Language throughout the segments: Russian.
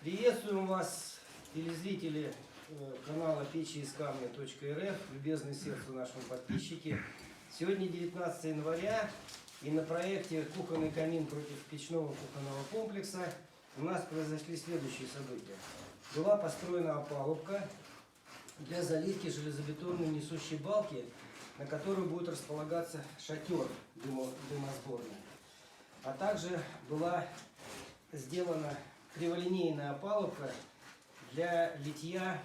Приветствуем вас, телезрители канала печиискамня.рф, любезные сердцу нашему подписчики. Сегодня 19 января, и на проекте «Кухонный камин против печного кухонного комплекса» у нас произошли следующие события. Была построена опалубка для заливки железобетонной несущей балки, на которой будет располагаться шатер дымосборный. А также была сделана криволинейная опалубка для литья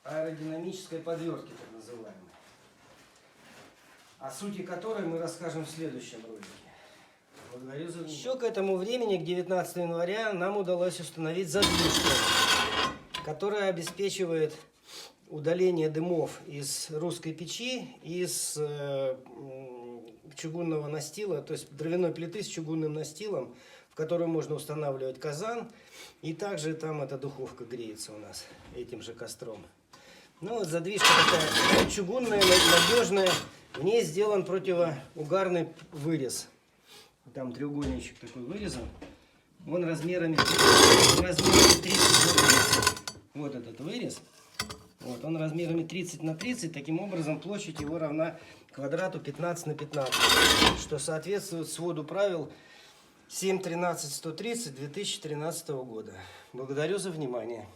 аэродинамической подвертки, так называемой, о сути которой мы расскажем в следующем ролике. Благодарю за внимание. Еще к этому времени, к 19 января, нам удалось установить задвижку, которая обеспечивает удаление дымов из русской печи, из чугунного настила, то есть дровяной плиты с чугунным настилом, в которую можно устанавливать казан, и также там эта духовка греется у нас этим же костром. Ну вот задвижка такая чугунная, надежная, в ней сделан противоугарный вырез. Там треугольничек такой вырезан, он размерами 30 на 30. Вот этот вырез. Вот, он размерами 30 на 30, таким образом площадь его равна квадрату 15 на 15, что соответствует своду правил 7.13.130 2013 года. Благодарю за внимание.